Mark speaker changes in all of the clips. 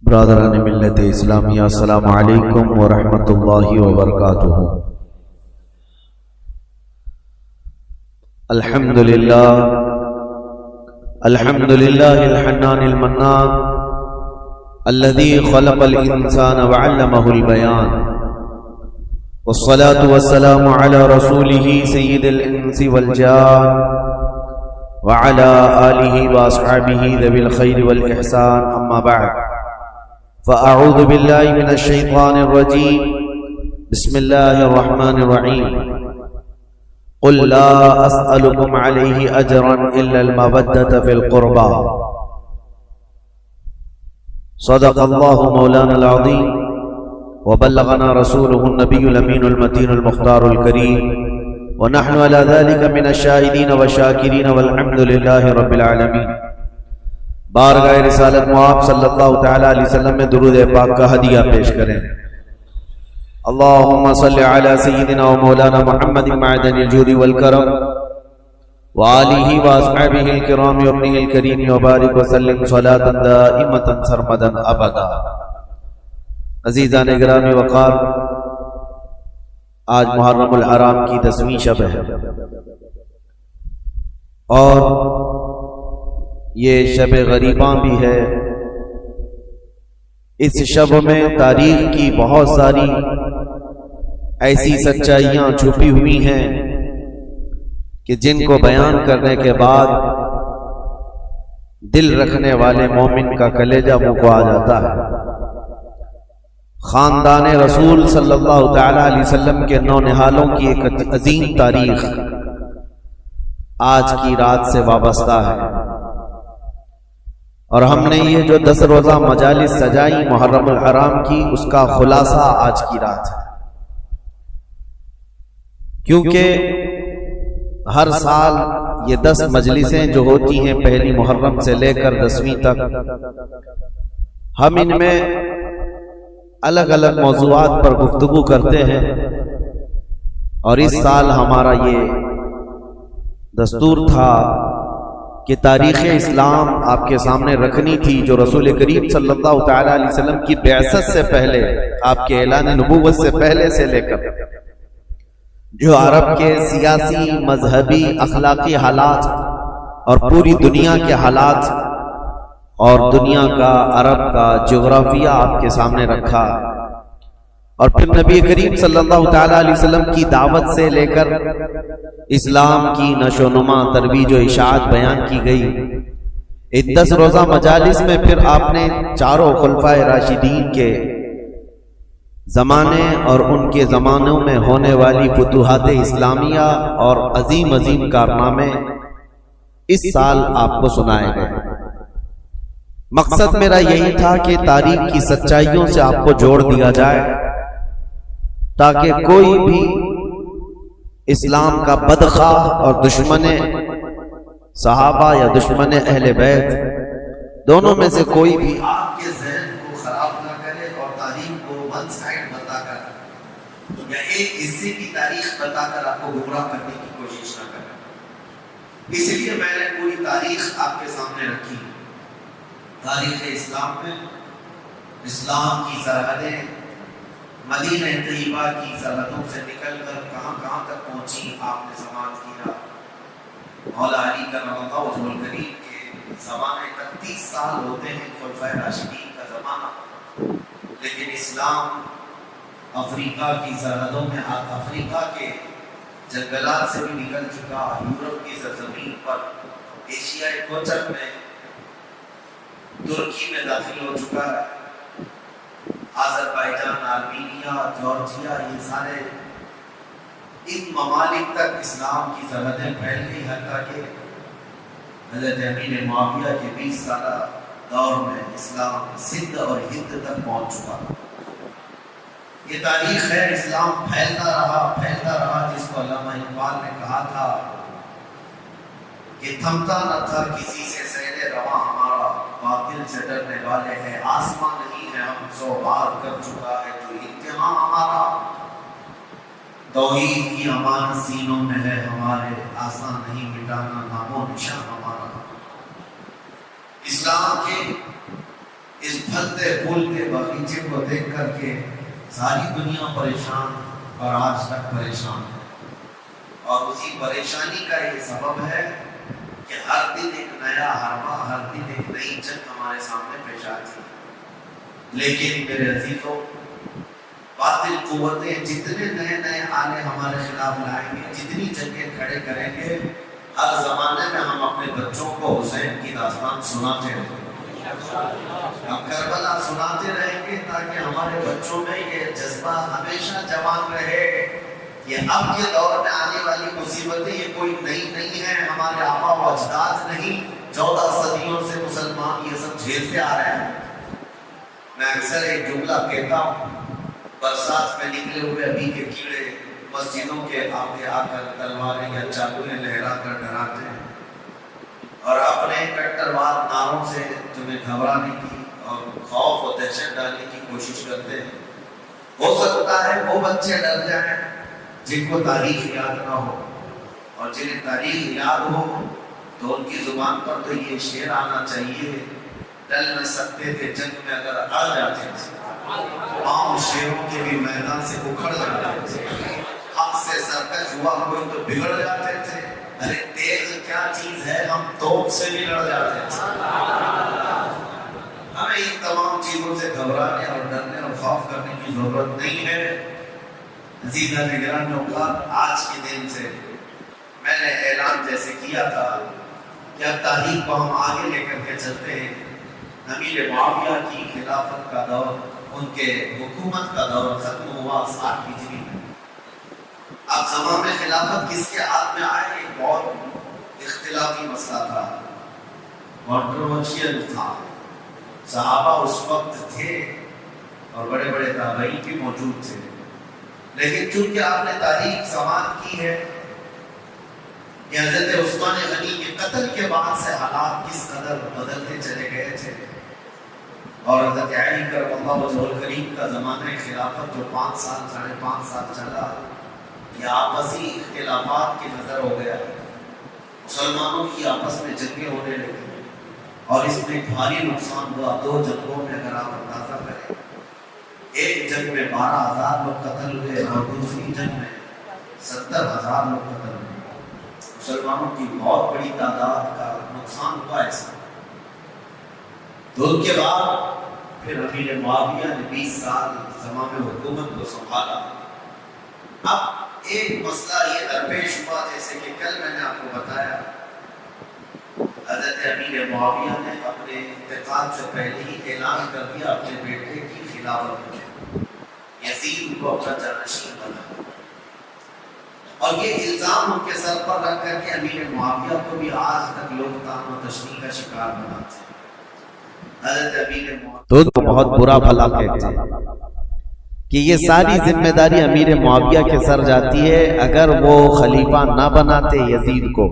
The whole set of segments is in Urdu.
Speaker 1: برادران ملت اسلامیہ، السلام علیکم ورحمۃ اللہ وبرکاتہ۔ الحمدللہ الحنان المنان الذي خلق الانسان وعلمه البيان، والصلاة والسلام على رسوله سيد الانس والجان وعلى آله واصحابه ذوي الخير والاحسان، اما بعد فاعوذ بالله من الشيطان الرجيم، بسم الله الرحمن الرحيم، قل لا اسألكم عليه اجرا الا المودة في القربى، صدق الله مولانا العظيم وبلغنا رسوله النبي الامين المتين المختار الكريم، ونحن على ذلك من الشاهدين والشاكرين والحمد لله رب العالمين۔ بارگاہ رسالت معاب صلی اللہ تعالی علیہ وسلم میں درود پاک کا ہدیہ پیش کریں۔ اللہم صلی علی سیدنا و مولانا محمد معدن الجود والکرم وآلہ واصحابہ الکرام وابنہ الکریم وبارک وسلم صلاة دائمتا سرمدا ابدا۔ عزیزان گرامی وقار، آج محرم الحرام کی 10ویں شب ہے اور یہ شب غریباں بھی ہے۔ اس شب میں تاریخ کی بہت ساری ایسی سچائیاں چھپی ہوئی ہیں کہ جن کو بیان کرنے کے بعد دل رکھنے والے مومن کا کلیجہ منہ کو آ جاتا ہے۔ خاندان رسول صلی اللہ تعالی علیہ وسلم کے نونہالوں کی ایک عظیم تاریخ آج کی رات سے وابستہ ہے، اور ہم نے یہ جو 10 روزہ مجالس سجائی محرم الحرام کی، اس کا خلاصہ آج کی رات ہے۔ کیونکہ ہر سال یہ 10 مجلسیں جو ہوتی ہیں پہلی محرم سے لے کر 10ویں تک، ہم ان میں الگ الگ موضوعات پر گفتگو کرتے ہیں، اور اس سال ہمارا یہ دستور تھا کہ تاریخ اسلام آپ کے سامنے رکھنی تھی، جو رسول کریم صلی اللہ تعالی علیہ وسلم کی بعثت سے پہلے، آپ کے اعلان نبوت سے پہلے سے لے کر جو عرب کے سیاسی، مذہبی، اخلاقی حالات اور پوری دنیا کے حالات اور دنیا کا، عرب کا جغرافیہ آپ کے سامنے رکھا، اور پھر نبی کریم صلی اللہ تعالی علیہ وسلم کی دعوت سے لے کر اسلام کی نشو و نما، ترویج و اشاعت بیان کی گئی۔ ان 10 روزہ مجالس میں پھر آپ نے چاروں خلفائے راشدین کے زمانے اور ان کے زمانوں میں ہونے والی فتوحات اسلامیہ اور عظیم عظیم کارنامے اس سال آپ کو سنائے گئے۔ مقصد میرا یہی تھا کہ تاریخ کی سچائیوں سے آپ کو جوڑ دیا جائے، تاکہ کوئی بھی اسلام کا بدخواہ اور دشمن صحابہ یا دشمن اہل بیت، دونوں میں سے کوئی بھی آپ کے ذہن کو خراب نہ کرے اور تاریخ کو ون سائیڈ بتا کر یا ایک حصے کی تاریخ بتا کر آپ کو گمراہ کرنے کی کوشش نہ کرے۔ اس لیے میں نے پوری تاریخ آپ کے سامنے رکھی۔ تاریخ اسلام میں اسلام کی سرحدیں مدینہ طیبہ کی سرحدوں سے نکل کر کہاں کہاں تک پہنچی، آپ نے سماعت کیا۔ مولا علی کرم اللہ وجہ الکریم کے زمانے تک 30 سال ہوتے ہیں خلفائے راشدین کا زمانہ، لیکن اسلام افریقہ کی سرحدوں میں، افریقہ کے جنگلات سے بھی نکل چکا، یورپ کی سرزمین پر، ایشیائی کوچر میں، ترکی میں داخل ہو چکا ہے، آذربائیجان، آرمینیا، جارجیا، یہ سارے ان ممالک تک اسلام کی سرحدیں پھیل گئی، حتیٰ کہ حضرت امیر معاویہ کے 20 سالہ دور میں اسلام سندھ اور ہند تک پہنچ چکا۔ یہ تاریخ ہے، اسلام پھیلتا رہا، جس کو علامہ اقبال نے کہا تھا کہ تھمتا نہ تھا کسی سے سیل رواں ہمارا، باطل سے ڈرنے والے ہیں آسمان نہیں ہے، ہم 100 بار کر چکا ہے جو امتحان ہمارا، توحید کی امانت سینوں میں ہے ہمارے، آسان نہیں مٹانا نام و نشان ہمارا۔ اسلام کے اس پھلتے پھولتے باغیچے کو دیکھ کر کے ساری دنیا پریشان اور آج تک پریشان ہے، اور اسی پریشانی کا یہ سبب ہے کہ ہر دن ایک نیا حربہ، ہر دن ایک نئی جنگ ہمارے سامنے پیش آتی ہے۔ لیکن میرے عزیزوں، باطل قوتیں جتنے نئے نئے آلے ہمارے خلاف لائیں گے، جتنی جنگیں کھڑے کریں گے، ہر زمانے میں ہم اپنے بچوں کو حسین کی داستان سناتے رہیں گے، ہم کربلا سناتے رہیں گے، تاکہ ہمارے بچوں میں یہ جذبہ ہمیشہ جوان رہے۔ یہ اب کے دور میں آنے والی مصیبتیں یہ کوئی نئی نہیں ہے، ہمارے آبا و اجداد نہیں، 14 صدیوں سے مسلمان یہ سب جھیلتے آ رہے ہیں۔ میں اکثر ایک جملہ کہتا ہوں، برسات میں نکلے ہوئے ابھی کے کیڑے مسجدوں کے آگے آ کر تلواریں یا چاقویں لہرا کر ڈراتے ہیں، اور اپنے کٹروار نعروں سے تمہیں گھبرانے کی اور خوف و دہشت ڈالنے کی کوشش کرتے ہیں۔ ہو سکتا ہے وہ بچے ڈر جائیں جن کو تاریخ یاد نہ ہو، اور جنہیں تاریخ یاد ہو تو ان کی زبان پر تو یہ شعر آنا چاہیے، ڈل نہ سکتے تھے جنگ میں اگر آ جاتے تھے، عام شیروں کے بھی میدان سے اکھڑ جاتے تھے، حق سے سرکش ہوا کوئی تو بگڑ جاتے تھے، ارے تیز کیا چیز ہے، ہم توپ سے بھی لڑ جاتے تھے۔ ہمیں ان تمام چیزوں سے گھبرانے اور ڈرنے اور خوف کرنے کی ضرورت نہیں ہے۔ عزیزہ نگران اوقات، آج کے دن سے میں نے اعلان جیسے کیا تھا کہ اب تاریخ کو ہم آگے لے کر کے چلتے ہیں۔ امیر معاویہ کی خلافت کا دور، ان کے حکومت کا دور ختم ہوا 60 ہجری میں۔ اب زمان خلافت کس کے ہاتھ میں آئے، ایک بہت اختلافی مسئلہ تھا، کنٹروورشل تھا۔ صحابہ اس وقت تھے اور بڑے بڑے تابعین بھی موجود تھے، لیکن چونکہ آپ نے تاریخ سماعت کی ہے کہ حضرت عثمان غنی کے قتل کے بعد سے حالات کس قدر بدلتے چلے گئے تھے، اور حضرت علی کرم اللہ وجہہ الکریم کا زمانہ خلافت جو 5 سال 5.5 سال چلا، یہ آپسی اختلافات کی نظر ہو گیا، مسلمانوں کی آپس میں جنگیں ہونے لگی، اور اس میں بھاری نقصان ہوا۔ 2 جنگوں میں اگر آپ اندازہ کریں، ایک جنگ میں 12,000 لوگ قتل ہوئے اور دوسری جنگ میں 70,000 لوگ قتل ہوئے۔ مسلمانوں کی بہت بڑی تعداد کا نقصان ہوا ایسا۔ تو ان کے بعد پھر امیر معاویہ نے 20 سال زمان حکومت کو سنبھالا۔ اب ایک مسئلہ یہ درپیش ہوا، جیسے کہ کل میں نے آپ کو بتایا، حضرت امیر معاویہ نے اپنے انتقال سے پہلے ہی اعلان کر دیا اپنے بیٹے کی خلافت میں، یزید کو اپنا جانشین بنا، اور یہ الزام ان کے سر پر رکھ کر کے امیر معاویہ کو بھی آج تک لوگ طعن و تشنیع کا شکار بناتے ہیں۔ حضرت امیر معاویہ
Speaker 2: تو بہت برا بھلا کہتے ہیں کہ یہ ساری ذمہ داری امیر معاویہ کے سر جاتی ہے۔ اگر وہ خلیفہ نہ بناتے یزید کو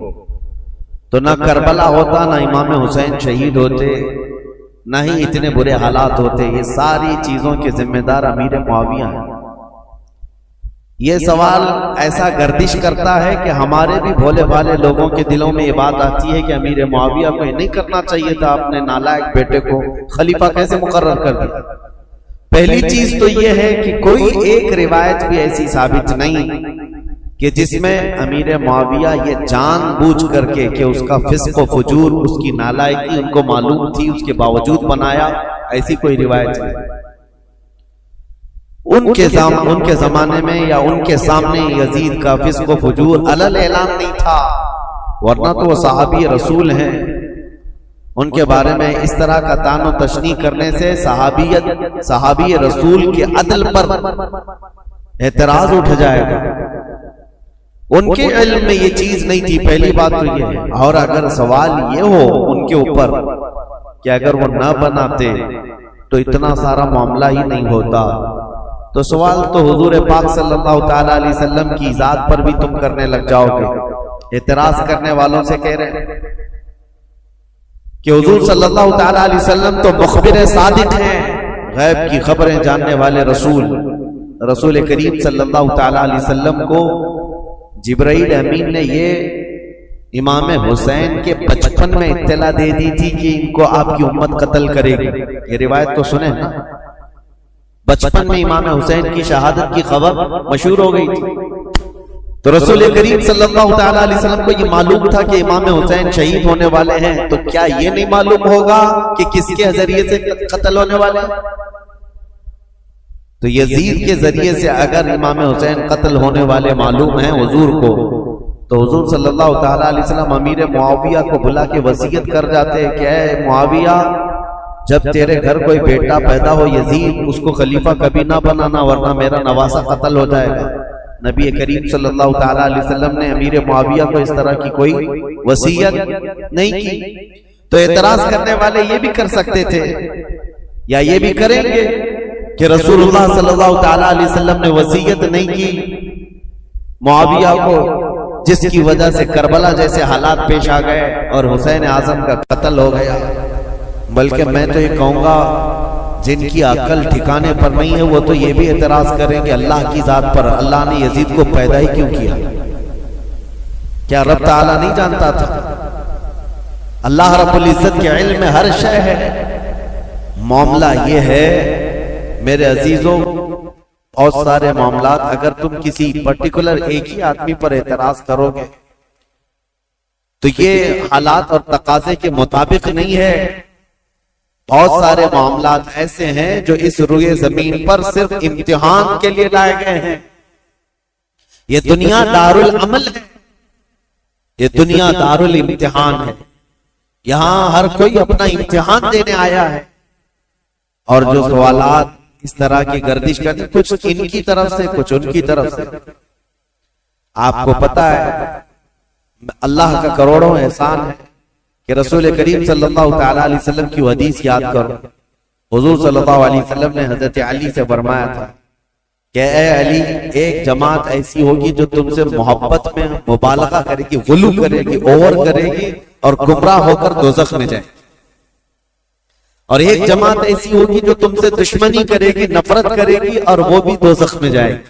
Speaker 2: تو نہ کربلا ہوتا، نہ امام حسین شہید ہوتے، نہ ہی اتنے برے حالات ہوتے۔ یہ ساری چیزوں کے ذمہ دار امیر معاویہ ہیں۔ یہ سوال ایسا گردش کرتا ہے کہ ہمارے بھی بھولے بھالے لوگوں کے دلوں میں یہ بات آتی ہے کہ امیر معاویہ کو نہیں کرنا چاہیے تھا، اپنے نالائق بیٹے کو خلیفہ کیسے مقرر کر دیا۔ پہلی چیز تو یہ ہے کہ کوئی ایک روایت بھی ایسی ثابت نہیں کہ جس میں امیر معاویہ یہ جان بوجھ کر کے کہ اس کا فسق و فجور، اس کی نالائقی ان کو معلوم تھی، اس کے باوجود بنایا، ایسی کوئی روایت نہیں۔ ان کے زمانے میں یا ان کے سامنے یزید کا فسق و فجور علل اعلان نہیں تھا، ورنہ تو وہ صحابی رسول ہیں۔ ان کے بارے میں اس طرح کا طعن و تشنیع کرنے سے صحابی رسول کے عدل پر اعتراض اٹھ جائے گا۔ ان کے علم میں یہ چیز نہیں تھی، پہلی بات تو یہ ہے۔ اور اگر سوال یہ ہو ان کے اوپر کہ اگر وہ نہ بناتے تو اتنا سارا معاملہ ہی نہیں ہوتا، تو سوال تو حضور پاک صلی اللہ تعالی علیہ وسلم کی ذات پر بھی تم کرنے لگ جاؤ گے۔ اعتراض کرنے والوں سے کہہ رہے ہیں کہ حضور صلی اللہ تعالی علیہ وسلم تو مخبر صادق ہیں، غیب کی خبریں جاننے والے رسول کریم صلی اللہ تعالی علیہ وسلم کو جبرائیل امین نے یہ
Speaker 1: امام حسین کے بچپن میں اطلاع دے دی تھی کہ ان کو آپ کی امت قتل کرے گی. یہ روایت تو سنیں نا. بچپن میں امام حسین کی شہادت کی خبر مشہور ہو گئی تھی. تو رسول کریم صلی اللہ تعالی علیہ وسلم کو یہ معلوم تھا کہ امام حسین شہید ہونے والے ہیں. تو کیا یہ نہیں معلوم ہوگا کہ کس کے ذریعے سے قتل ہونے والے ہیں؟ تو یزید کے ذریعے سے اگر امام حسین قتل ہونے والے معلوم ہیں حضور کو، تو حضور صلی اللہ تعالی علیہ وسلم امیر معاویہ کو بلا کے وصیت کر جاتے کہ اے معاویہ، جب تیرے گھر کوئی بیٹا پیدا ہو یزید، اس کو خلیفہ کبھی نہ بنانا ورنہ میرا نواسہ قتل ہو جائے گا. نبی کریم صلی اللہ تعالی علیہ وسلم نے امیر معاویہ کو اس طرح کی کوئی وصیت نہیں کی. تو اعتراض کرنے والے یہ بھی کر سکتے تھے یا یہ بھی کریں گے کہ رسول اللہ صلی اللہ تعالی علیہ وسلم نے وصیت نہیں کی معاویہ کو، جس کی وجہ سے کربلا جیسے حالات پیش آ گئے اور حسین اعظم کا قتل ہو گیا. بلکہ میں تو یہ کہوں گا جن کی عقل ٹھکانے پر نہیں ہے وہ تو یہ بھی اعتراض کریں کہ اللہ کی ذات پر اللہ نے یزید کو پیدا ہی کیوں کیا؟ کیا رب تعالیٰ نہیں جانتا تھا؟ اللہ رب العزت کے علم میں ہر شے ہے. معاملہ یہ ہے میرے عزیزوں، بہت سارے معاملات اگر تم کسی پرٹیکولر ایک ہی آدمی پر اعتراض کرو گے تو یہ حالات اور تقاضے کے مطابق نہیں ہے. بہت سارے معاملات ایسے ہیں جو اس روئے زمین پر صرف امتحان کے لیے لائے گئے ہیں. یہ دنیا دار العمل ہے، یہ دنیا دار الامتحان ہے. یہاں ہر کوئی اپنا امتحان دینے آیا ہے. اور جو سوالات اس طرح کی گردش کرتے کچھ ان کی طرف سے کچھ ان کی طرف سے، آپ کو پتا ہے اللہ کا کروڑوں احسان ہے کہ رسول کریم صلی اللہ تعالی علیہ وسلم کی حدیث یاد کرو. حضور صلی اللہ علیہ وسلم نے حضرت علی سے فرمایا تھا کہ اے علی، ایک جماعت ایسی ہوگی جو تم سے محبت میں مبالغہ کرے گی، غلو کرے گی، اوور کرے گی اور گمراہ ہو کر دوزخ میں جائے. اور ایک جماعت ایسی ہوگی جو تم سے دشمنی کرے گی، نفرت کرے گی اور وہ بھی دوزخ میں جائے گی.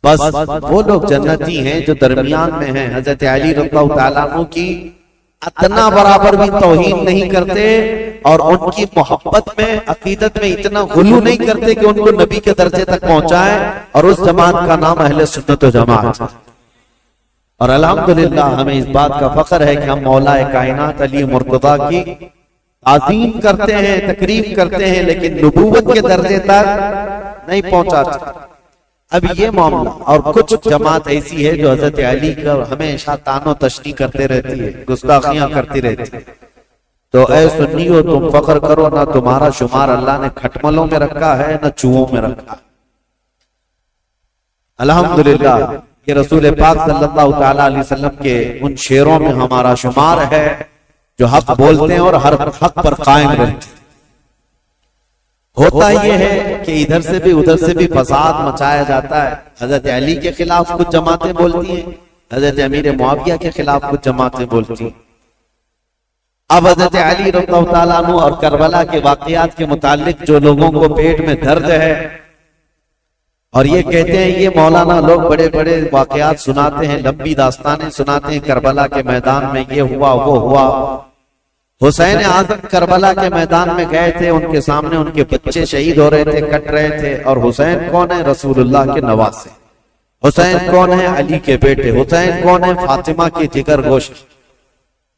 Speaker 1: بس وہ لوگ جنتی ہیں جو درمیان میں ہیں. حضرت علی رضی اللہ تعالیٰ عنہ کی اتنا برابر بھی توہین نہیں کرتے اور ان کی محبت میں عقیدت میں اتنا غلو نہیں کرتے کہ ان کو نبی کے درجے تک پہنچائے. اور اس جماعت کا نام اہل سنت و جماعت. اور الحمدللہ ہمیں اس بات کا فخر ہے کہ ہم مولا کائنات علی مرتضیٰ کی تعظیم کرتے ہیں، تکریم کرتے ہیں، لیکن نبوت کے درجے تک نہیں پہنچاتے. اب یہ معاملہ اور کچھ جماعت ایسی ہے جو حضرت علی کا ہمیشہ تان و تشنیع کرتے رہتی ہے، گستاخیاں کرتی رہتی ہے. تو اے سنیو، تم فخر کرو، نہ تمہارا شمار اللہ نے کھٹملوں میں رکھا ہے نہ چوہوں میں رکھا ہے. الحمدللہ یہ رسول پاک صلی اللہ تعالی علیہ وسلم کے ان شیروں میں ہمارا شمار ہے جو حق بولتے ہیں اور ہر حق پر قائم رہتے ہیں. ہوتا یہ ہے کہ ادھر سے بھی ادھر سے بھی فساد مچایا جاتا ہے. حضرت علی کے خلاف کچھ جماعتیں بولتی ہیں، حضرت امیر معاویہ کے خلاف کچھ جماعتیں بولتی ہیں. اب حضرت علی رضی اللہ تعالیٰ عنہ اور کربلا کے واقعات کے متعلق جو لوگوں کو پیٹ میں درد ہے اور یہ کہتے ہیں یہ مولانا لوگ بڑے بڑے واقعات سناتے ہیں، لمبی داستانیں سناتے ہیں، کربلا کے میدان میں یہ ہوا وہ ہوا. حسین اعظم کربلا کے میدان میں گئے تھے، ان کے سامنے ان کے بچے شہید ہو رہے تھے، کٹ رہے تھے. اور حسین کون ہے؟ رسول اللہ کے نواسے. حسین کون ہے؟ علی کے بیٹے. حسین کون ہے؟ فاطمہ کے جگر گوشت.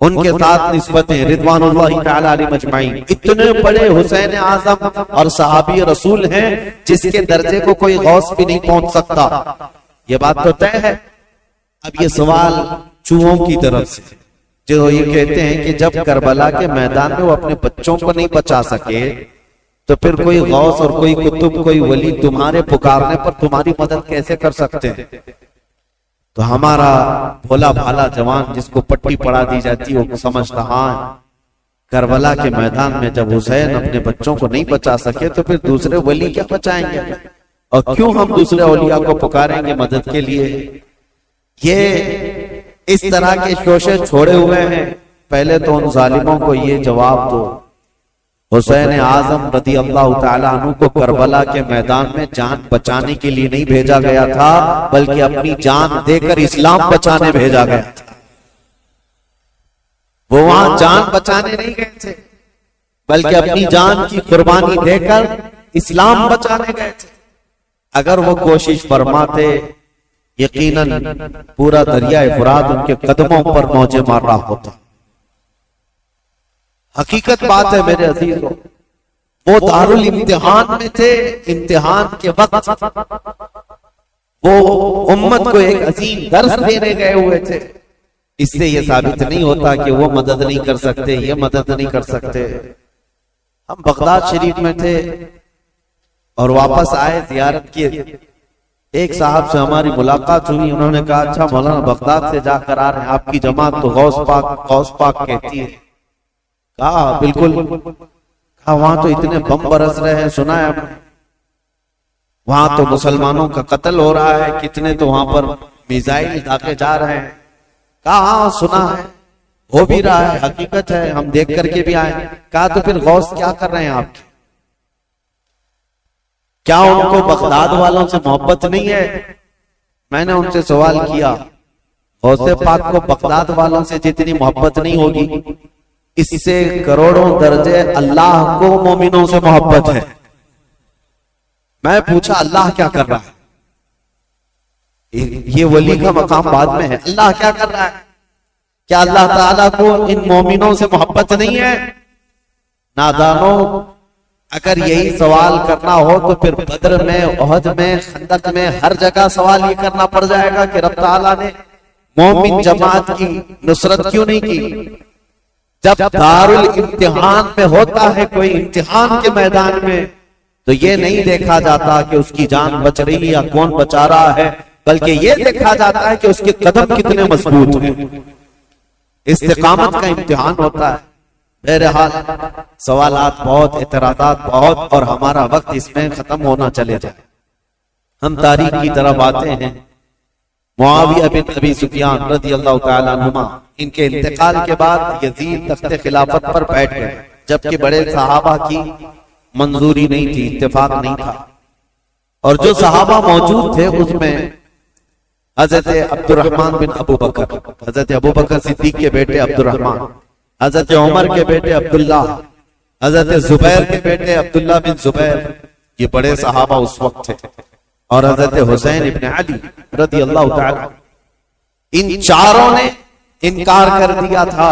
Speaker 1: ان کے ساتھ نسبتیں رضوان اللہ تعالی علیہ مجمعین. اتنے بڑے حسین اعظم اور صحابی رسول ہیں جس کے درجے کو کوئی غوث بھی نہیں پہنچ سکتا. یہ بات تو طے ہے. اب یہ سوال چوہوں کی طرف سے جو یہ کہتے ہیں کہ جب کربلا کے میدان میں وہ اپنے بچوں کو نہیں بچا سکے تو پھر کوئی غوث اور کوئی قطب کوئی ولی تمہارے پکارنے پر تمہاری مدد کیسے کر سکتے ہیں؟ تو ہمارا بھولا بھالا جوان جس کو پٹی پڑا دی جاتی وہ سمجھتا ہاں کربلا کے میدان میں جب حسین اپنے بچوں کو نہیں بچا سکے تو پھر دوسرے ولی کیا بچائیں گے، اور کیوں ہم دوسرے اولیاء کو پکاریں گے مدد کے لیے؟ یہ اس طرح کے شوشے چھوڑے ہوئے ہیں. پہلے تو ان ظالموں کو یہ جواب دو، حسین اعظم رضی اللہ تعالیٰ عنہ کو کربلا کے میدان میں جان بچانے کے لیے نہیں بھیجا گیا تھا بلکہ اپنی جان دے کر اسلام بچانے بھیجا گیا تھا.
Speaker 2: وہ وہاں جان بچانے نہیں گئے تھے بلکہ اپنی جان کی قربانی دے کر اسلام بچانے گئے تھے. اگر وہ کوشش فرماتے یقیناً پورا دریائے فرات ان کے قدموں پر موجیں مار رہا ہوتا. حقیقت بات ہے میرے عزیزوں، وہ دارالامتحان میں تھے. امتحان کے وقت وہ امت کو ایک عظیم درس دینے گئے ہوئے تھے. اس سے یہ ثابت نہیں ہوتا کہ وہ مدد نہیں کر سکتے، یہ مدد نہیں کر سکتے. ہم بغداد شریف میں تھے اور واپس آئے زیارت کی. ایک صاحب سے ہماری ملاقات ہوئی، انہوں نے کہا اچھا مولانا بغداد سے جا کر آ رہے ہیں، آپ کی جماعت تو غوث پاک کہتی ہے. کہا بالکل. کہا وہاں تو اتنے بم برس رہے ہیں، سنا ہے آپ نے؟ وہاں تو مسلمانوں کا قتل ہو رہا ہے، کتنے تو وہاں پر میزائل داغے جا رہے ہیں. کہا ہاں سنا ہے، ہو بھی رہا ہے، حقیقت ہے، ہم دیکھ کر کے بھی آئے. کہا تو پھر غوث کیا کر رہے ہیں آپ کی؟ کیا ان کو بغداد والوں سے محبت نہیں ہے؟ میں نے ان سے سوال کیا، غوث پاک کو بغداد والوں سے جتنی محبت نہیں ہوگی، اس سے کروڑوں درجے اللہ کو مومنوں سے محبت ہے. میں پوچھا اللہ کیا کر رہا ہے؟ یہ ولی کا مقام بعد میں ہے. اللہ کیا کر رہا ہے؟ کیا اللہ تعالیٰ کو ان مومنوں سے محبت نہیں ہے؟ نادانوں، اگر یہی سوال کرنا ہو تو پھر بدر میں، احد میں، خندق میں، ہر جگہ سوال یہ کرنا پڑ جائے گا کہ رب تعالیٰ نے مومن جماعت کی نصرت کیوں نہیں کی؟ جب دارالامتحان میں ہوتا ہے کوئی امتحان کے میدان میں، تو یہ نہیں دیکھا جاتا کہ اس کی جان بچ رہی یا کون بچا رہا ہے، بلکہ یہ دیکھا جاتا ہے کہ اس کے قدم کتنے مضبوط ہیں. استقامت کا امتحان ہوتا ہے. بہرحال سوالات بہت، اعتراضات بہت، اور ہمارا وقت اس میں ختم ہونا چلے جائے. ہم تاریخ کی طرف آتے ہیں. معاویہ بن ابی سفیان رضی اللہ تعالی عنہما، ان کے انتقال کے بعد یزید تخت خلافت پر بیٹھ گئے، جبکہ بڑے صحابہ کی منظوری نہیں تھی، اتفاق نہیں تھا. اور جو صحابہ موجود تھے اس میں حضرت عبد الرحمن بن ابو بکر، حضرت ابو بکر صدیق کے بیٹے عبد الرحمن، حضرت عمر کے بیٹے عبداللہ، حضرت زبیر کے بیٹے عبداللہ بن زبیر، یہ بڑے صحابہ اس وقت تھے. اور حضرت حسین ابن علی رضی اللہ تعالی، ان چاروں نے انکار کر دیا تھا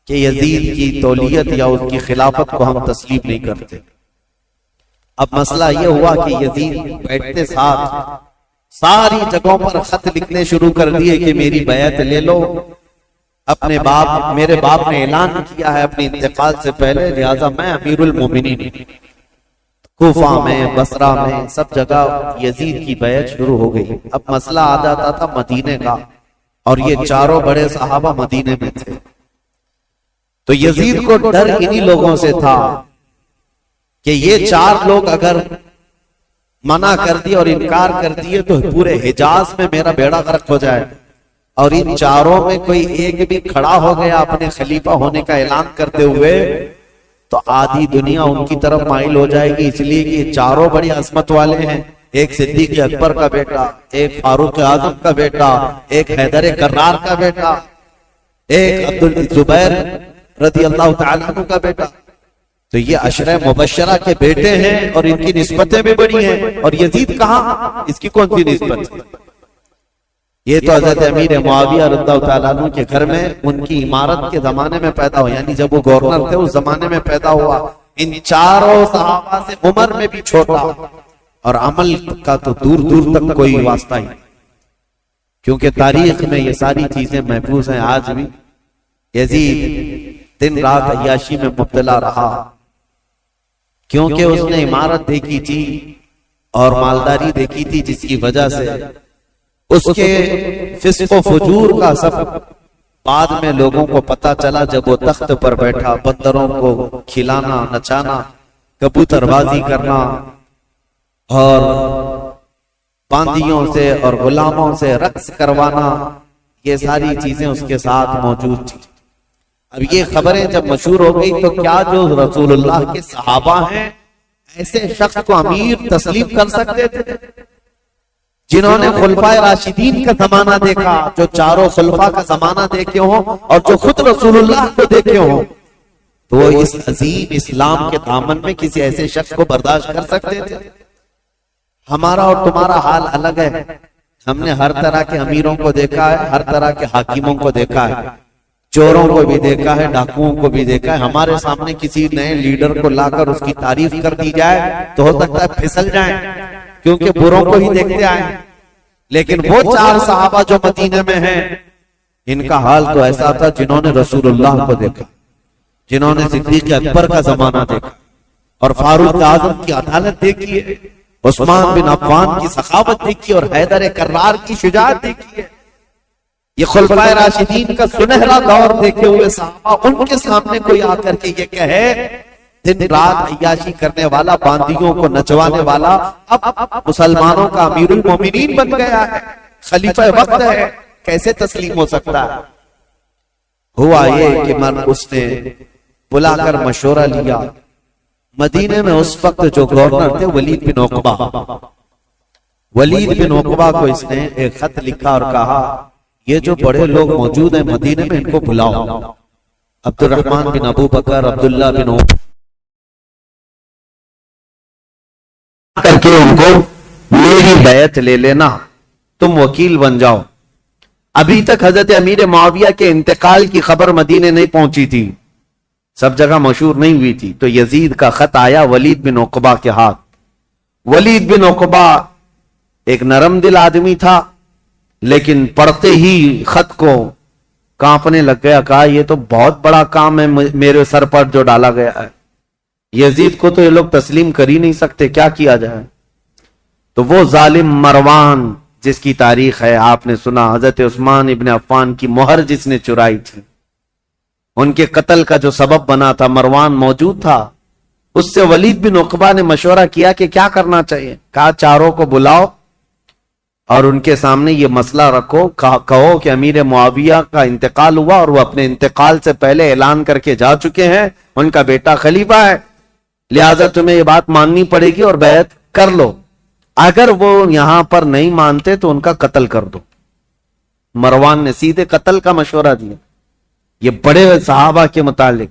Speaker 2: کہ یزید کی تولیت یا اس کی خلافت کو ہم تسلیم نہیں کرتے. اب مسئلہ یہ ہوا کہ یزید بیٹھتے ساتھ ساری جگہوں پر خط لکھنے شروع کر دیے کہ میری بیعت لے لو. اپنے باپ، میرے باپ نے اعلان کیا ہے اپنے انتقال سے پہلے، لہذا میں امیر المومنین. کوفہ میں، بصرہ میں، سب جگہ یزید کی بیعت شروع ہو گئی. اب مسئلہ آ جاتا تھا مدینے کا، اور یہ چاروں بڑے صحابہ مدینے میں تھے. تو یزید کو ڈر انہی لوگوں سے تھا کہ یہ چار لوگ اگر منع کر دیے اور انکار کر دیے تو پورے حجاز میں میرا بیڑا غرق ہو جائے. اور ان چاروں میں کوئی ایک بھی کھڑا ہو گیا اپنے خلیفہ ہونے کا اعلان کرتے ہوئے تو آدھی دنیا ان کی طرف مائل ہو جائے گی. اس لیے کہ یہ چاروں بڑی عظمت والے ہیں. ایک صدیق اکبر کا بیٹا، ایک فاروق اعظم کا بیٹا، ایک حیدر کرار کا بیٹا، ایک عبدالزبیر رضی اللہ تعالیٰ عنہ کا بیٹا. تو یہ عشرہ مبشرہ کے بیٹے ہیں اور ان کی نسبتیں بھی بڑی ہیں. اور یزید کہاں، اس کی کون سی نسبت ہے؟ یہ تو حضرت امیر معاویہ رضی اللہ تعالیٰ عنہ کے گھر میں ان کی امارت کے زمانے میں پیدا ہوا، یعنی جب وہ گورنر تھے اس زمانے میں پیدا ہوا. ان چاروں صحابہ سے عمر میں بھی چھوٹا، اور عمل کا تو دور دور تک کوئی واسطہ ہی، کیونکہ تاریخ میں یہ ساری چیزیں محفوظ ہیں آج بھی. یزید دن رات عیاشی میں مبتلا رہا، کیونکہ اس نے عمارت دیکھی تھی اور مالداری دیکھی تھی، جس کی وجہ سے اس کے فسق و فجور کا سب بعد میں لوگوں کو پتا چلا جب وہ تخت پر بیٹھا. بندروں کو کھلانا، نچانا، کبوتر بازی کرنا اور باندیوں سے اور غلاموں سے رقص کروانا، یہ ساری چیزیں اس کے ساتھ موجود تھی. اب یہ خبریں جب مشہور ہو گئی تو کیا جو رسول اللہ کے صحابہ ہیں ایسے شخص کو امیر تسلیم کر سکتے تھے
Speaker 1: جنہوں نے خلفائے راشدین کا زمانہ دیکھا، جو چاروں خلفاء کا زمانہ دیکھے ہوں اور جو خود رسول اللہ کو دیکھے ہوں، تو وہ اس عظیم اسلام کے دامن میں کسی ایسے شخص کو برداشت کر سکتے تھے؟ ہمارا اور تمہارا حال الگ ہے. ہم نے ہر طرح کے امیروں کو دیکھا ہے، ہر طرح کے حاکموں کو دیکھا ہے، چوروں کو بھی دیکھا ہے، ڈاکوؤں کو بھی دیکھا ہے. ہمارے سامنے کسی نئے لیڈر کو لا کر اس کی تعریف کر دی جائے تو ہو سکتا ہے پھسل جائیں، کیونکہ بروں کو ہی دیکھتے آئے. لیکن وہ 4 صحابہ جو مدینے میں ہیں، ان کا حال تو ایسا تھا جنہوں نے رسول اللہ کو دیکھا، جنہوں نے صدیق اکبر کا زمانہ دیکھا اور فاروق اعظم کی عدالت دیکھی ہے، عثمان بن عفان کی سخاوت دیکھی اور حیدر کرار کی شجاعت دیکھی ہے. یہ خلفائے راشدین کا سنہرا دور دیکھے ہوئے صحابہ، ان کے سامنے کوئی آ کر کے یہ کہے، دن رات عیاشی کرنے والا، باندیوں کو نچوانے والا اب مسلمانوں کا امیر المومنین بن گیا ہے، خلیفہ وقت ہے، کیسے تسلیم ہو سکتا ہے؟ ہوا یہ کہ اس نے بلا کر مشورہ لیا. مدینے میں اس وقت جو گورنر تھے ولید بن عقبہ، ولید بن عقبہ کو اس نے ایک خط لکھا اور کہا یہ جو بڑے لوگ موجود ہیں مدینے میں، ان کو بلاؤ. عبد الرحمن بن ابو بکر، عبداللہ بن عمر کر کے ان کو میری بیعت لے لینا، تم وکیل بن جاؤ. ابھی تک حضرت امیر معاویہ کے انتقال کی خبر مدینے نہیں پہنچی تھی، سب جگہ مشہور نہیں ہوئی تھی. تو یزید کا خط آیا ولید بن عقبہ کے ہاتھ. ولید بن عقبہ ایک نرم دل آدمی تھا، لیکن پڑھتے ہی خط کو کانپنے لگ گیا. کہا یہ تو بہت بڑا کام ہے میرے سر پر جو ڈالا گیا ہے، یزید کو تو یہ لوگ تسلیم کر ہی نہیں سکتے، کیا کیا جائے؟ تو وہ ظالم مروان جس کی تاریخ ہے آپ نے سنا، حضرت عثمان ابن عفان کی مہر جس نے چرائی تھی، ان کے قتل کا جو سبب بنا تھا، مروان موجود تھا. اس سے ولید بن عقبہ نے مشورہ کیا کہ کیا کرنا چاہیے. کہا چاروں کو بلاؤ اور ان کے سامنے یہ مسئلہ رکھو، کہو کہ امیر معاویہ کا انتقال ہوا اور وہ اپنے انتقال سے پہلے اعلان کر کے جا چکے ہیں، ان کا بیٹا خلیفہ ہے، لہذا تمہیں یہ بات ماننی پڑے گی اور بیعت کر لو. اگر وہ یہاں پر نہیں مانتے تو ان کا قتل کر دو. مروان نے سیدھے قتل کا مشورہ دیا. یہ بڑے صحابہ کے متعلق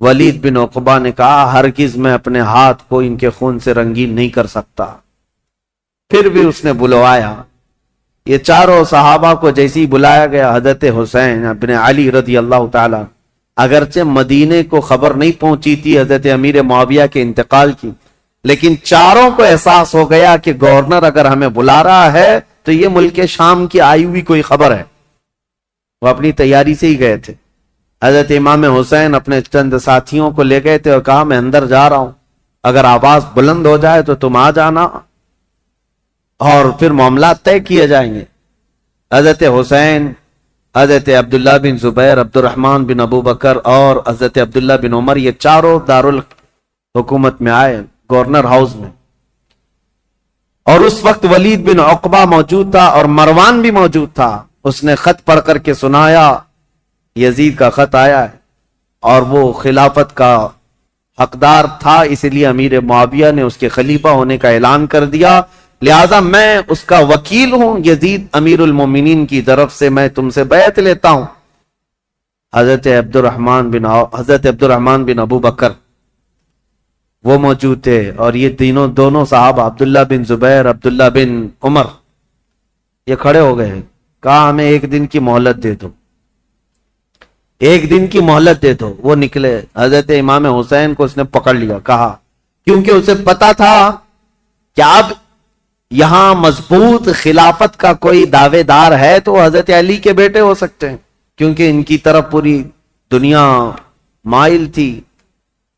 Speaker 1: ولید بن عقبہ نے کہا ہرگز میں اپنے ہاتھ کو ان کے خون سے رنگین نہیں کر سکتا. پھر بھی اس نے بلوایا. یہ چاروں صحابہ کو جیسی بلایا گیا، حضرت حسین ابن علی رضی اللہ تعالی، اگرچہ مدینے کو خبر نہیں پہنچی تھی حضرت امیر معاویہ کے انتقال کی، لیکن چاروں کو احساس ہو گیا کہ گورنر اگر ہمیں بلا رہا ہے تو یہ ملک شام کی آئی ہوئی کوئی خبر ہے. وہ اپنی تیاری سے ہی گئے تھے. حضرت امام حسین اپنے چند ساتھیوں کو لے گئے تھے اور کہا میں اندر جا رہا ہوں، اگر آواز بلند ہو جائے تو تم آ جانا اور پھر معاملات طے کیے جائیں گے. حضرت حسین، حضرت عبداللہ بن زبیر، عبد الرحمن بن ابو بکر اور حضرت عبداللہ بن عمر، یہ چاروں دارالحکومت میں آئے، گورنر ہاؤس میں. اور اس وقت ولید بن عقبہ موجود تھا اور مروان بھی موجود تھا. اس نے خط پڑھ کر کے سنایا یزید کا خط آیا ہے اور وہ خلافت کا حقدار تھا، اس لیے امیر معاویہ نے اس کے خلیفہ ہونے کا اعلان کر دیا، لہذا میں اس کا وکیل ہوں، یزید امیر المومنین کی طرف سے میں تم سے بیعت لیتا ہوں. حضرت عبد الرحمن بن ابو بکر وہ موجود تھے اور یہ دونوں صاحب عبداللہ بن زبیر، عبداللہ بن عمر، یہ کھڑے ہو گئے. کہا ہمیں 1 دن کی مہلت دے دو، 1 دن کی مہلت دے دو. وہ نکلے. حضرت امام حسین کو اس نے پکڑ لیا. کہا کیونکہ اسے پتا تھا کہ اب یہاں مضبوط خلافت کا کوئی دعوے دار ہے تو حضرت علی کے بیٹے ہو سکتے ہیں، کیونکہ ان کی طرف پوری دنیا مائل تھی.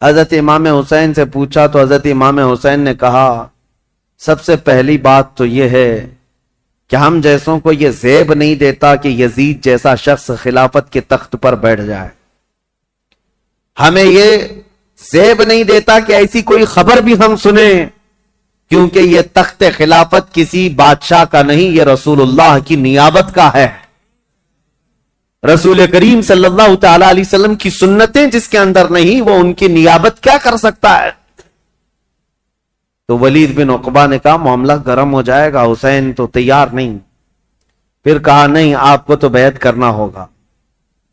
Speaker 1: حضرت امام حسین سے پوچھا تو حضرت امام حسین نے کہا سب سے پہلی بات تو یہ ہے کہ ہم جیسوں کو یہ زیب نہیں دیتا کہ یزید جیسا شخص خلافت کے تخت پر بیٹھ جائے. ہمیں یہ زیب نہیں دیتا کہ ایسی کوئی خبر بھی ہم سنیں، کیونکہ یہ تخت خلافت کسی بادشاہ کا نہیں، یہ رسول اللہ کی نیابت کا ہے. رسول کریم صلی اللہ تعالی علیہ وسلم کی سنتیں جس کے اندر نہیں، وہ ان کی نیابت کیا کر سکتا ہے؟
Speaker 2: تو ولید بن عقبہ نے کہا معاملہ گرم ہو جائے گا، حسین تو تیار نہیں. پھر کہا نہیں، آپ کو تو بیعت کرنا ہوگا.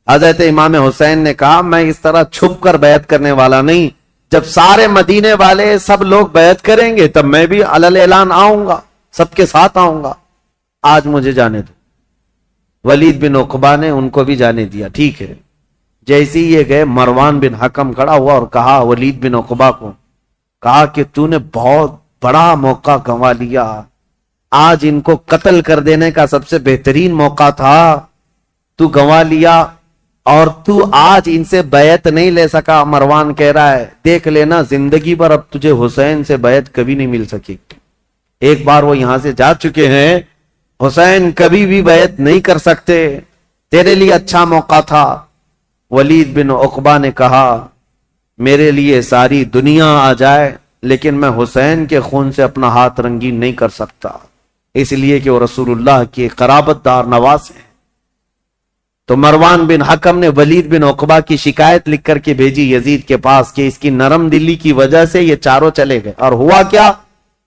Speaker 2: حضرت امام حسین نے کہا میں اس طرح چھپ کر بیعت کرنے والا نہیں، جب سارے مدینے والے سب لوگ بیعت کریں گے تب میں بھی علل اعلان آؤں گا، سب کے ساتھ آؤں گا، آج مجھے جانے دو. ولید بن عقبہ نے ان کو بھی جانے دیا. ٹھیک ہے. جیسے ہی یہ گئے، مروان بن حکم کھڑا ہوا اور کہا ولید بن عقبہ کو، کہا کہ تو نے بہت بڑا موقع گنوا لیا، آج ان کو قتل کر دینے کا سب سے بہترین موقع تھا، تو گنوا لیا، اور تو آج ان سے بیعت نہیں لے سکا. مروان کہہ رہا ہے دیکھ لینا زندگی پر اب تجھے حسین سے بیعت کبھی نہیں مل سکی. ایک بار وہ یہاں سے جا چکے ہیں، حسین کبھی بھی بیعت نہیں کر سکتے، تیرے لیے اچھا موقع تھا. ولید بن عقبہ نے کہا میرے لیے ساری دنیا آ جائے لیکن میں حسین کے خون سے اپنا ہاتھ رنگین نہیں کر سکتا، اس لیے کہ وہ رسول اللہ کے قرابت دار نواز ہیں. تو مروان بن حکم نے ولید بن عقبہ کی شکایت لکھ کر کے بھیجی یزید کے پاس کہ اس کی نرم دلی کی وجہ سے یہ چاروں چلے گئے. اور ہوا کیا،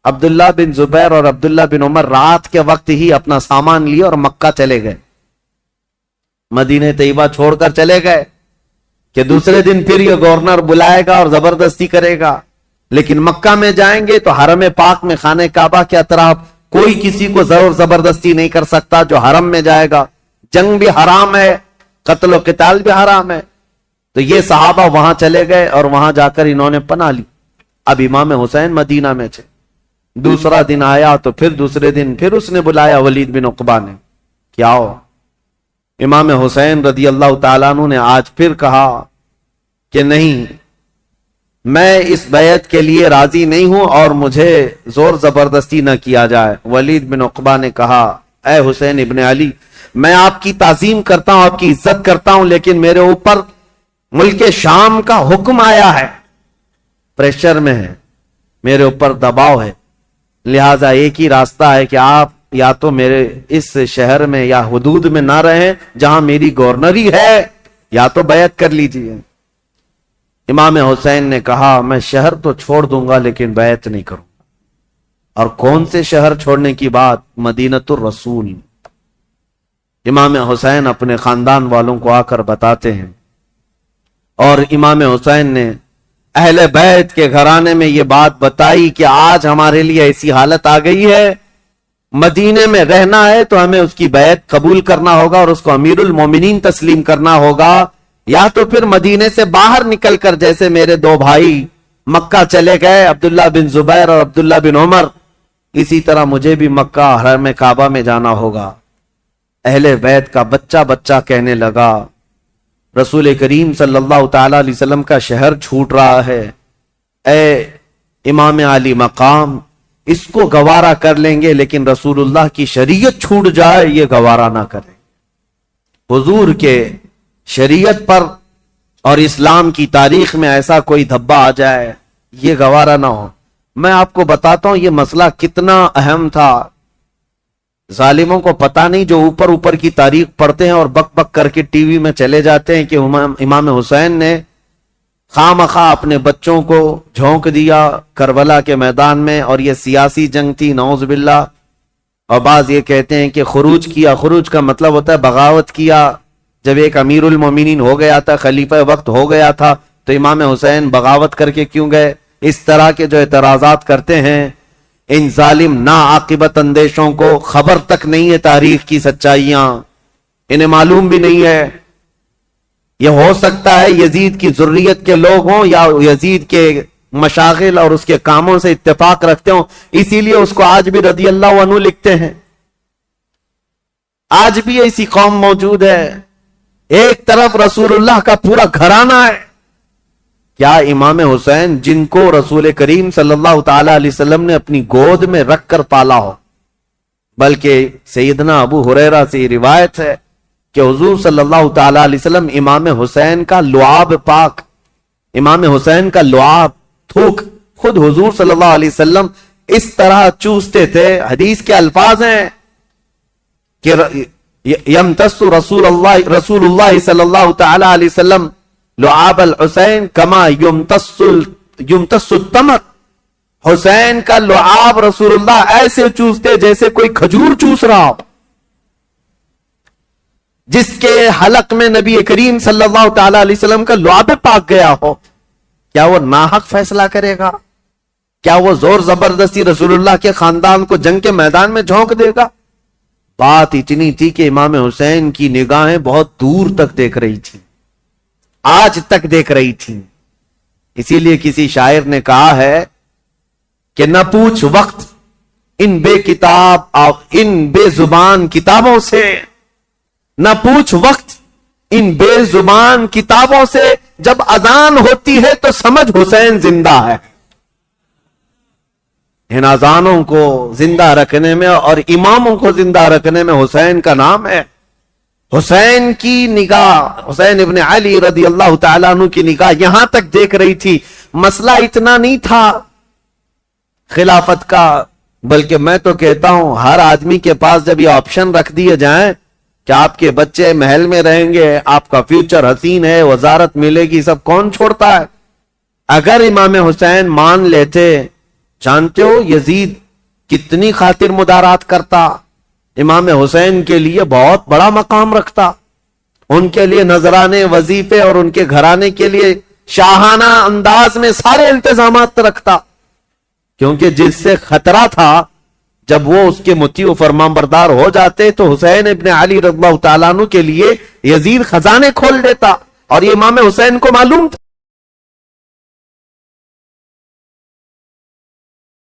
Speaker 2: عبداللہ بن زبیر اور عبداللہ بن عمر رات کے وقت ہی اپنا سامان لیے اور مکہ چلے گئے، مدینہ طیبہ چھوڑ کر چلے گئے کہ دوسرے دن پھر یہ گورنر بلائے گا اور زبردستی کرے گا. لیکن مکہ میں جائیں گے تو حرم پاک میں خانہ کعبہ کے اطراف کوئی کسی کو زور زبردستی نہیں کر سکتا جو حرم میں جائے گا. جنگ بھی حرام ہے، قتل و قتال بھی حرام ہے. تو یہ صحابہ وہاں چلے گئے اور وہاں جا کر انہوں نے پناہ لی. اب امام حسین مدینہ میں تھے. دوسرا دن آیا تو پھر دوسرے دن پھر اس نے بلایا ولید بن عقبہ نے کہ آؤ. امام حسین رضی اللہ تعالیٰ عنہ نے آج پھر کہا کہ نہیں، میں اس بیعت کے لیے راضی نہیں ہوں اور مجھے زور زبردستی نہ کیا جائے. ولید بن عقبہ نے کہا اے حسین ابن علی، میں آپ کی تعظیم کرتا ہوں، آپ کی عزت کرتا ہوں، لیکن میرے اوپر ملک شام کا حکم آیا ہے، پریشر میں ہے، میرے اوپر دباؤ ہے، لہذا ایک ہی راستہ ہے کہ آپ یا تو میرے اس شہر میں یا حدود میں نہ رہیں جہاں میری گورنری ہے، یا تو بیعت کر لیجیے. امام حسین نے کہا میں شہر تو چھوڑ دوں گا لیکن بیعت نہیں کروں. اور کون سے شہر چھوڑنے کی بات؟ مدینۃ الرسول. امام حسین اپنے خاندان والوں کو آ کر بتاتے ہیں، اور امام حسین نے اہل بیت کے گھرانے میں یہ بات بتائی کہ آج ہمارے لیے ایسی حالت آ گئی ہے، مدینے میں رہنا ہے تو ہمیں اس کی بیعت قبول کرنا ہوگا اور اس کو امیر المومنین تسلیم کرنا ہوگا، یا تو پھر مدینے سے باہر نکل کر جیسے میرے دو بھائی مکہ چلے گئے، عبداللہ بن زبیر اور عبداللہ بن عمر، اسی طرح مجھے بھی مکہ حرم کعبہ میں جانا ہوگا. اہل بیت کا بچہ بچہ کہنے لگا رسول کریم صلی اللہ تعالی علیہ وسلم کا شہر چھوٹ رہا ہے، اے امام علی مقام، اس کو گوارا کر لیں گے لیکن رسول اللہ کی شریعت چھوٹ جائے یہ گوارا نہ کریں. حضور کے شریعت پر اور اسلام کی تاریخ میں ایسا کوئی دھبا آ جائے یہ گوارا نہ ہو. میں آپ کو بتاتا ہوں یہ مسئلہ کتنا اہم تھا. ظالموں کو پتہ نہیں جو اوپر اوپر کی تاریخ پڑھتے ہیں اور بک بک کر کے ٹی وی میں چلے جاتے ہیں کہ امام حسین نے خواہ اپنے بچوں کو جھونک دیا کربلا کے میدان میں اور یہ سیاسی جنگ تھی نعوذ باللہ. اور بعض یہ کہتے ہیں کہ خروج کیا، خروج کا مطلب ہوتا ہے بغاوت کیا. جب ایک امیر المومنین ہو گیا تھا، خلیفہ وقت ہو گیا تھا، تو امام حسین بغاوت کر کے کیوں گئے؟ اس طرح کے جو اعتراضات کرتے ہیں ان ظالم ناعاقبت اندیشوں کو خبر تک نہیں ہے تاریخ کی سچائیاں، انہیں معلوم بھی نہیں ہے. یہ ہو سکتا ہے یزید کی ذریت کے لوگ ہوں یا یزید کے مشاغل اور اس کے کاموں سے اتفاق رکھتے ہوں، اسی لیے اس کو آج بھی رضی اللہ عنہ لکھتے ہیں. آج بھی ایسی قوم موجود ہے. ایک طرف رسول اللہ کا پورا گھرانہ ہے. کیا امام حسین جن کو رسول کریم صلی اللہ تعالی علیہ وسلم نے اپنی گود میں رکھ کر پالا ہو، بلکہ سیدنا ابو ہریرہ سے روایت ہے کہ حضور صلی اللہ تعالی علیہ وسلم امام حسین کا لعاب پاک، امام حسین کا لعاب تھوک خود حضور صلی اللہ علیہ وسلم اس طرح چوستے تھے. حدیث کے الفاظ ہیں کہ یمتص رسول اللہ صلی اللہ تعالی علیہ وسلم لعاب الحسین کما یمتص التمر. حسین کا لعاب رسول اللہ ایسے چوستے جیسے کوئی کھجور چوس رہا ہو. جس کے حلق میں نبی کریم صلی اللہ تعالی علیہ وسلم کا لعاب پاک گیا ہو، کیا وہ ناحق فیصلہ کرے گا؟ کیا وہ زور زبردستی رسول اللہ کے خاندان کو جنگ کے میدان میں جھونک دے گا؟ بات اتنی تھی کہ امام حسین کی نگاہیں بہت دور تک دیکھ رہی تھی، آج تک دیکھ رہی تھی. اسی لیے کسی شاعر نے کہا ہے کہ نہ پوچھ وقت ان بے کتاب اور ان بے زبان کتابوں سے، نہ پوچھ وقت ان بے زبان کتابوں سے، جب اذان ہوتی ہے تو سمجھ حسین زندہ ہے. ان اذانوں کو زندہ رکھنے میں اور اماموں کو زندہ رکھنے میں حسین کا نام ہے. حسین کی نگاہ، حسین ابن علی رضی اللہ تعالیٰ عنہ کی نگاہ یہاں تک دیکھ رہی تھی. مسئلہ اتنا نہیں تھا خلافت کا، بلکہ میں تو کہتا ہوں ہر آدمی کے پاس جب یہ آپشن رکھ دیے جائیں کہ آپ کے بچے محل میں رہیں گے، آپ کا فیوچر حسین ہے، وزارت ملے گی، سب کون چھوڑتا ہے؟ اگر امام حسین مان لیتے، جانتے ہو یزید کتنی خاطر مدارات کرتا، امام حسین کے لیے بہت بڑا مقام رکھتا، ان کے لیے نذرانے، وظیفے اور ان کے گھرانے کے لیے شاہانہ انداز میں سارے انتظامات رکھتا. کیونکہ جس سے خطرہ تھا جب وہ اس کے مطیع و فرمان بردار ہو جاتے تو حسین ابن علی رضی اللہ تعالیٰ عنہ کے لیے یزید خزانے کھول دیتا، اور یہ امام حسین کو معلوم تھا.